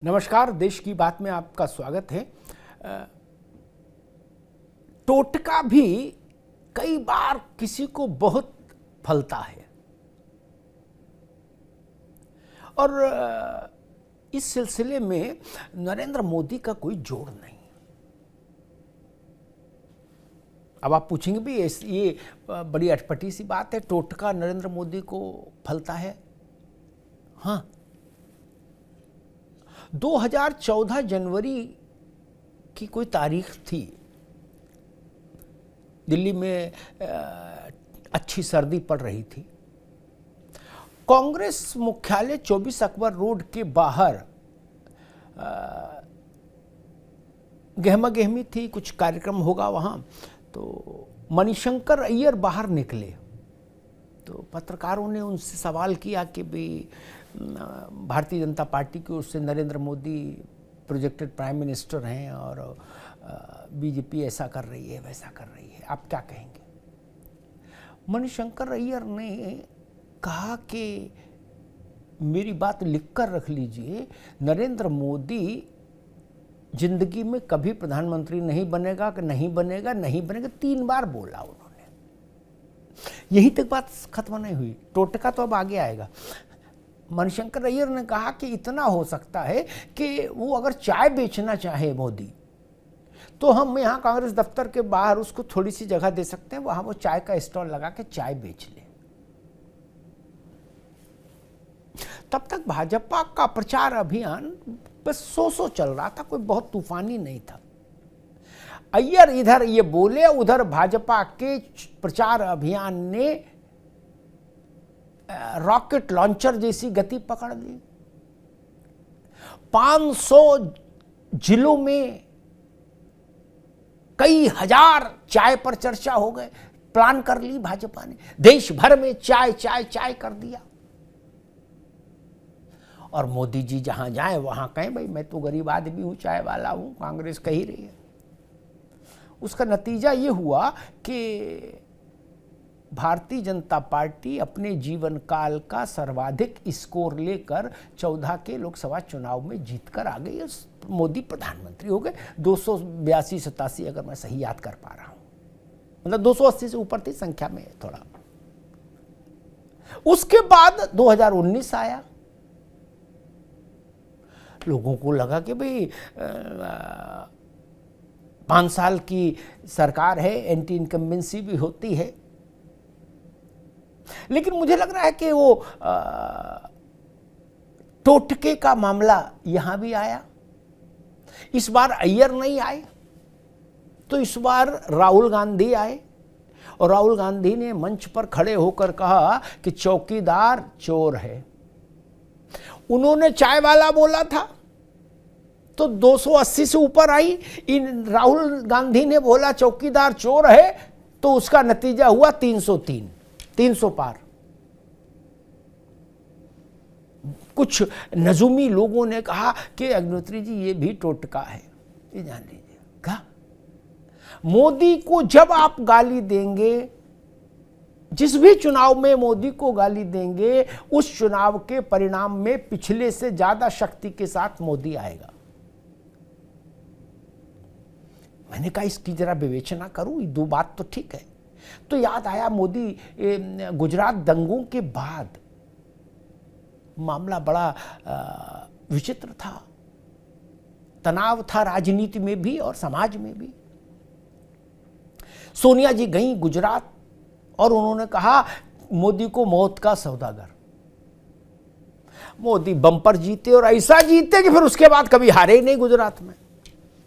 नमस्कार, देश की बात में आपका स्वागत है। टोटका भी कई बार किसी को बहुत फलता है और इस सिलसिले में नरेंद्र मोदी का कोई जोड़ नहीं। अब आप पूछेंगे भी ये बड़ी अटपटी सी बात है, टोटका नरेंद्र मोदी को फलता है। हाँ, 2014 जनवरी की कोई तारीख थी। दिल्ली में अच्छी सर्दी पड़ रही थी। कांग्रेस मुख्यालय 24 अकबर रोड के बाहर गहमा गहमी थी, कुछ कार्यक्रम होगा वहाँ। तो मणिशंकर अय्यर बाहर निकले तो पत्रकारों ने उनसे सवाल किया कि भाई भारतीय जनता पार्टी की ओर से Narendra Modi projected prime minister हैं और बीजेपी ऐसा कर रही है वैसा कर रही है, आप क्या कहेंगे? मणिशंकर अय्यर ने कहा कि मेरी बात लिखकर रख लीजिए, नरेंद्र मोदी जिंदगी में कभी प्रधानमंत्री नहीं बनेगा कि नहीं बनेगा, नहीं बनेगा, 3 बार बोला उन्होंने। यहीं तक बात खत्म नहीं हुई, टोटका तो अब आगे आएगा। मणिशंकर अय्यर ने कहा कि इतना हो सकता है कि वो अगर चाय बेचना चाहे मोदी, तो हम यहाँ कांग्रेस दफ्तर के बाहर उसको थोड़ी सी जगह दे सकते हैं, वहां वो चाय का स्टॉल लगा के चाय बेच ले। तब तक भाजपा का प्रचार अभियान बस सो चल रहा था, कोई बहुत तूफानी नहीं था। अय्यर इधर ये बोले, उधर भाजपा के प्रचार अभियान ने रॉकेट लॉन्चर जैसी गति पकड़ ली। 500 जिलों में कई हजार चाय पर चर्चा हो गए। प्लान कर ली भाजपा ने, देश भर में चाय चाय चाय कर दिया। और मोदी जी जहां जाए वहां कहें भाई मैं तो गरीब आदमी हूं, चाय वाला हूं, कांग्रेस कह ही रही है। उसका नतीजा ये हुआ कि भारतीय जनता पार्टी अपने जीवन काल का सर्वाधिक स्कोर लेकर 14 के लोकसभा चुनाव में जीतकर आ गई। मोदी प्रधानमंत्री हो गए। 282-87 अगर मैं सही याद कर पा रहा हूं, मतलब 280 से ऊपर थी संख्या में थोड़ा। उसके बाद 2019 आया। लोगों को लगा कि भाई 5 साल की सरकार है, एंटी इनकम्बेंसी भी होती है। लेकिन मुझे लग रहा है कि वो टोटके का मामला यहां भी आया। इस बार अय्यर नहीं आए तो इस बार राहुल गांधी आए और राहुल गांधी ने मंच पर खड़े होकर कहा कि चौकीदार चोर है। उन्होंने चाय वाला बोला था तो 280 से ऊपर आई। इन राहुल गांधी ने बोला चौकीदार चोर है तो उसका नतीजा हुआ 303, 300 पार। कुछ नजूमी लोगों ने कहा कि अग्निहोत्री जी ये भी टोटका है, ये जान लीजिए। कहा मोदी को जब आप गाली देंगे, जिस भी चुनाव में मोदी को गाली देंगे, उस चुनाव के परिणाम में पिछले से ज्यादा शक्ति के साथ मोदी आएगा। मैंने कहा इसकी जरा विवेचना करूं, ये 2 बात तो ठीक है। तो याद आया मोदी गुजरात दंगों के बाद मामला बड़ा विचित्र था, तनाव था राजनीति में भी और समाज में भी। सोनिया जी गई गुजरात और उन्होंने कहा मोदी को मौत का सौदागर। मोदी बम्पर जीते और ऐसा जीते कि फिर उसके बाद कभी हारे ही नहीं गुजरात में।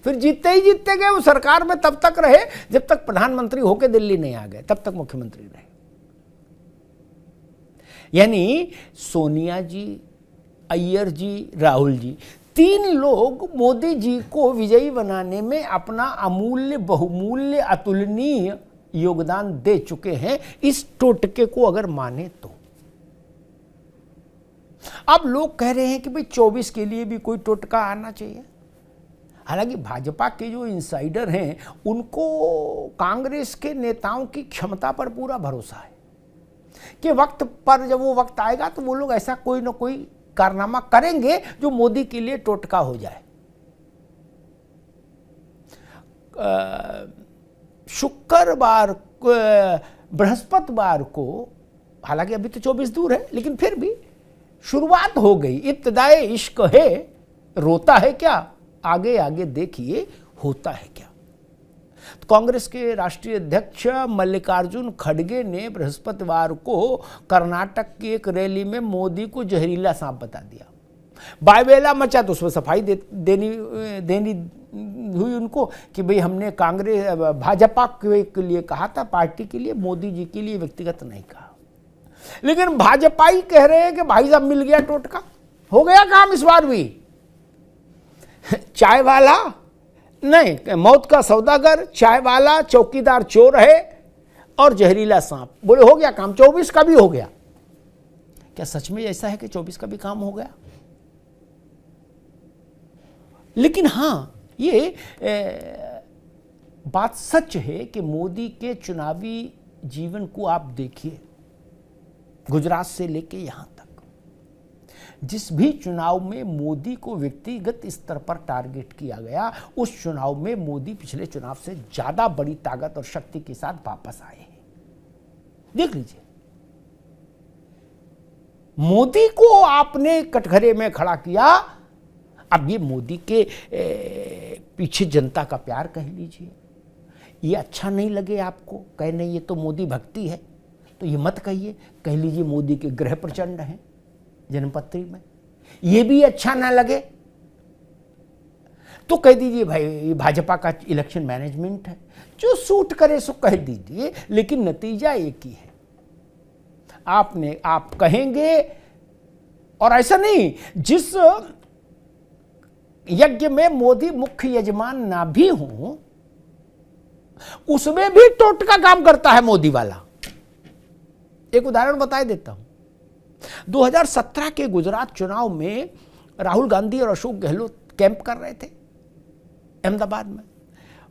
फिर जीतते ही जीतते गए। वो सरकार में तब तक रहे जब तक प्रधानमंत्री होकर दिल्ली नहीं आ गए, तब तक मुख्यमंत्री रहे। यानी सोनिया जी, अय्यर जी, राहुल जी, 3 लोग मोदी जी को विजयी बनाने में अपना अमूल्य, बहुमूल्य, अतुलनीय योगदान दे चुके हैं, इस टोटके को अगर माने तो। अब लोग कह रहे हैं कि भाई 24 के लिए भी कोई टोटका आना चाहिए। हालांकि भाजपा के जो इनसाइडर हैं उनको कांग्रेस के नेताओं की क्षमता पर पूरा भरोसा है कि वक्त पर जब वो वक्त आएगा तो वो लोग ऐसा कोई ना कोई कारनामा करेंगे जो मोदी के लिए टोटका हो जाए। शुक्रवार बृहस्पतिवार को, हालांकि अभी तो 24 दूर है, लेकिन फिर भी शुरुआत हो गई। इब्तिदाए इश्क है, रोता है क्या, आगे आगे देखिए होता है क्या। तो कांग्रेस के राष्ट्रीय अध्यक्ष मल्लिकार्जुन खड़गे ने बृहस्पतिवार को कर्नाटक की एक रैली में मोदी को जहरीला सांप बता दिया। बायवेला मचा तो उसमें सफाई देनी हुई उनको कि भाई हमने कांग्रेस भाजपा के लिए कहा था, पार्टी के लिए, मोदी जी के लिए व्यक्तिगत नहीं कहा। लेकिन भाजपा ही कह रहे हैं कि भाई साहब मिल गया टोटका, हो गया काम इस बार भी। चाय वाला नहीं, मौत का सौदागर, चाय वाला, चौकीदार चोर है और जहरीला सांप, बोले हो गया काम, 24 का भी हो गया। क्या सच में ऐसा है कि 24 का भी काम हो गया? लेकिन हां, ये बात सच है कि मोदी के चुनावी जीवन को आप देखिए, गुजरात से लेके यहां तक जिस भी चुनाव में मोदी को व्यक्तिगत स्तर पर टारगेट किया गया, उस चुनाव में मोदी पिछले चुनाव से ज्यादा बड़ी ताकत और शक्ति के साथ वापस आए हैं। देख लीजिए, मोदी को आपने कटघरे में खड़ा किया। अब ये मोदी के पीछे जनता का प्यार कह लीजिए, ये अच्छा नहीं लगे आपको, कहे नहीं ये तो मोदी भक्ति है, तो ये मत कहिए, कह लीजिए मोदी के ग्रह प्रचंड हैं जन्मपत्री में, ये भी अच्छा ना लगे तो कह दीजिए भाई ये भाजपा का इलेक्शन मैनेजमेंट है, जो सूट करे सो कह दीजिए, लेकिन नतीजा एक ही है। आप कहेंगे, और ऐसा नहीं, जिस यज्ञ में मोदी मुख्य यजमान ना भी हो, उसमें भी टोटका काम करता है मोदी वाला। एक उदाहरण बता देता हूं। 2017 के गुजरात चुनाव में राहुल गांधी और अशोक गहलोत कैंप कर रहे थे अहमदाबाद में।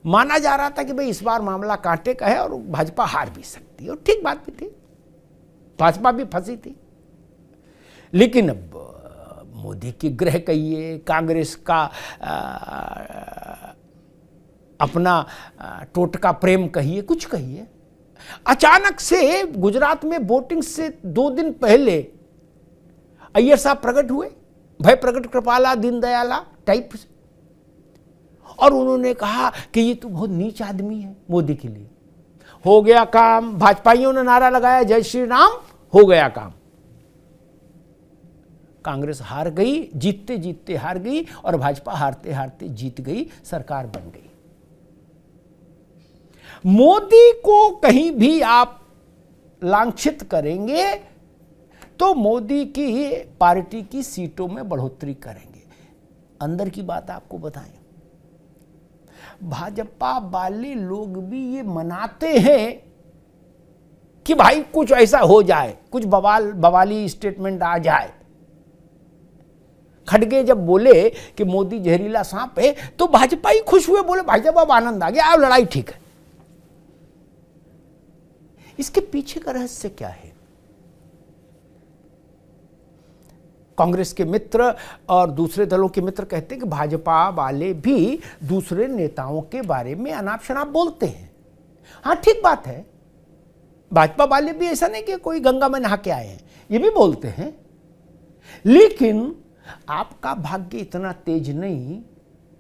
माना जा रहा था कि भाई इस बार मामला कांटे का है और भाजपा हार भी सकती है, और ठीक बात भी थी, भाजपा भी फंसी थी। लेकिन अब मोदी की ग्रह कहिए, कांग्रेस का अपना टोटका प्रेम कहिए, कुछ कहिए, अचानक से गुजरात में वोटिंग से 2 दिन पहले अय्यर साहब प्रकट हुए, भय प्रकट कृपाला दीनदयाला टाइप से, और उन्होंने कहा कि ये तो बहुत नीच आदमी है मोदी के लिए। हो गया काम, भाजपाइयों ने नारा लगाया जय श्री राम, हो गया काम। कांग्रेस हार गई, जीतते जीतते हार गई, और भाजपा हारते हारते जीत गई, सरकार बन गई। मोदी को कहीं भी आप लांछित करेंगे तो मोदी की पार्टी की सीटों में बढ़ोतरी करेंगे। अंदर की बात आपको बताएं, भाजपा वाले लोग भी ये मनाते हैं कि भाई कुछ ऐसा हो जाए, कुछ बवाली स्टेटमेंट आ जाए। खड़गे जब बोले कि मोदी जहरीला सांप है, तो भाजपा ही खुश हुए, बोले भाई साहब अब आनंद आ गया, अब लड़ाई ठीक है। इसके पीछे का रहस्य क्या है? कांग्रेस के मित्र और दूसरे दलों के मित्र कहते हैं कि भाजपा वाले भी दूसरे नेताओं के बारे में अनाप शनाप बोलते हैं। हाँ, ठीक बात है, भाजपा वाले भी ऐसा नहीं कि कोई गंगा में नहा के आए हैं, ये भी बोलते हैं। लेकिन आपका भाग्य इतना तेज नहीं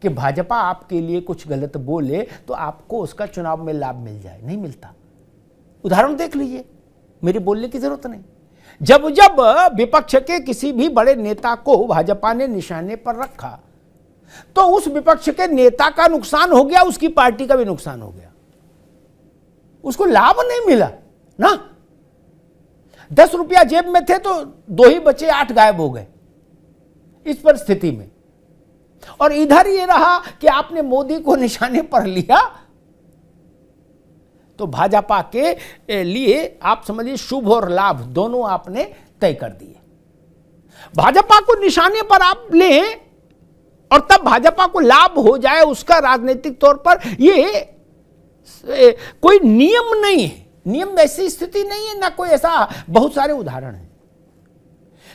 कि भाजपा आपके लिए कुछ गलत बोले तो आपको उसका चुनाव में लाभ मिल जाए, नहीं मिलता। उदाहरण देख लीजिए, मेरी बोलने की जरूरत नहीं। जब जब विपक्ष के किसी भी बड़े नेता को भाजपा ने निशाने पर रखा, तो उस विपक्ष के नेता का नुकसान हो गया, उसकी पार्टी का भी नुकसान हो गया, उसको लाभ नहीं मिला ना। 10 रुपया जेब में थे तो 2 ही बचे, 8 गायब हो गए इस परिस्थिति में। और इधर ये रहा कि आपने मोदी को निशाने पर लिया, तो भाजपा के लिए आप समझिए शुभ और लाभ दोनों आपने तय कर दिए। भाजपा को निशाने पर आप लें और तब भाजपा को लाभ हो जाए उसका राजनीतिक तौर पर, ये कोई नियम नहीं है, नियम ऐसी स्थिति नहीं है, ना कोई ऐसा बहुत सारे उदाहरण हैं।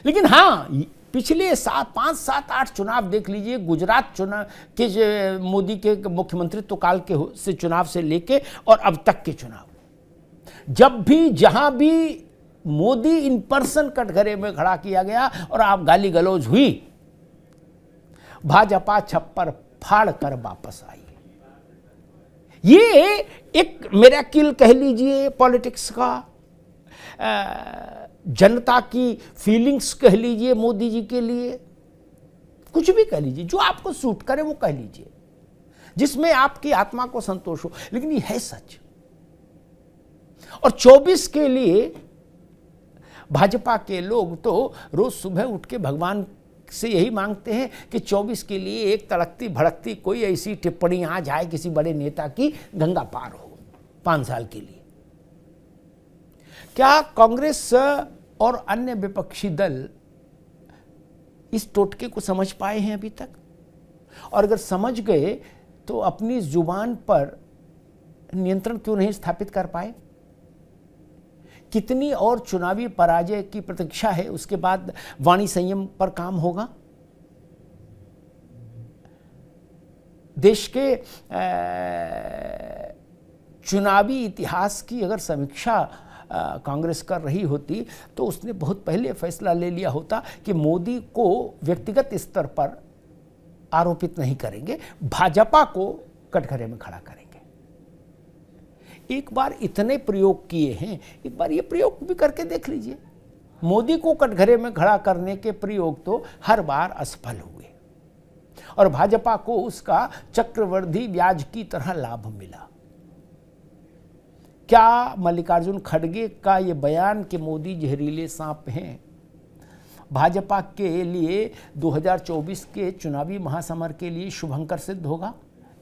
लेकिन हां, पिछले 5, 7, 8 चुनाव देख लीजिए, गुजरात चुनाव के मोदी के मुख्यमंत्रित्व काल के से चुनाव से लेके और अब तक के चुनाव, जब भी जहां भी मोदी इन पर्सन कटघरे में खड़ा किया गया और आप गाली गलौज हुई, भाजपा छप्पर फाड़ कर वापस आई। ये एक मिरेकल कह लीजिए पॉलिटिक्स का, जनता की फीलिंग्स कह लीजिए मोदी जी के लिए, कुछ भी कह लीजिए, जो आपको सूट करे वो कह लीजिए, जिसमें आपकी आत्मा को संतोष हो, लेकिन ये है सच। और 24 के लिए भाजपा के लोग तो रोज सुबह उठ के भगवान से यही मांगते हैं कि 24 के लिए एक तड़कती भड़कती कोई ऐसी टिप्पणी आ जाए किसी बड़े नेता की, गंगा पार हो 5 साल के लिए। क्या कांग्रेस और अन्य विपक्षी दल इस टोटके को समझ पाए हैं अभी तक? और अगर समझ गए तो अपनी जुबान पर नियंत्रण क्यों नहीं स्थापित कर पाए? कितनी और चुनावी पराजय की प्रतीक्षा है, उसके बाद वाणी संयम पर काम होगा। देश के चुनावी इतिहास की अगर समीक्षा कांग्रेस कर रही होती तो उसने बहुत पहले फैसला ले लिया होता कि मोदी को व्यक्तिगत स्तर पर आरोपित नहीं करेंगे, भाजपा को कटघरे में खड़ा करेंगे। एक बार इतने प्रयोग किए हैं, एक बार ये प्रयोग भी करके देख लीजिए। मोदी को कटघरे में खड़ा करने के प्रयोग तो हर बार असफल हुए और भाजपा को उसका चक्रवृद्धि ब्याज की तरह लाभ मिला। क्या मल्लिकार्जुन खड़गे का ये बयान कि मोदी जहरीले सांप हैं भाजपा के लिए 2024 के चुनावी महासमर के लिए शुभंकर सिद्ध होगा?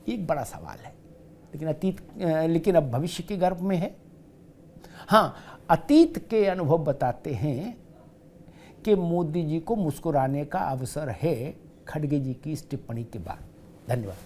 एक बड़ा सवाल है, लेकिन अब भविष्य के गर्भ में है। हाँ, अतीत के अनुभव बताते हैं कि मोदी जी को मुस्कुराने का अवसर है खड़गे जी की इस टिप्पणी के बाद। धन्यवाद।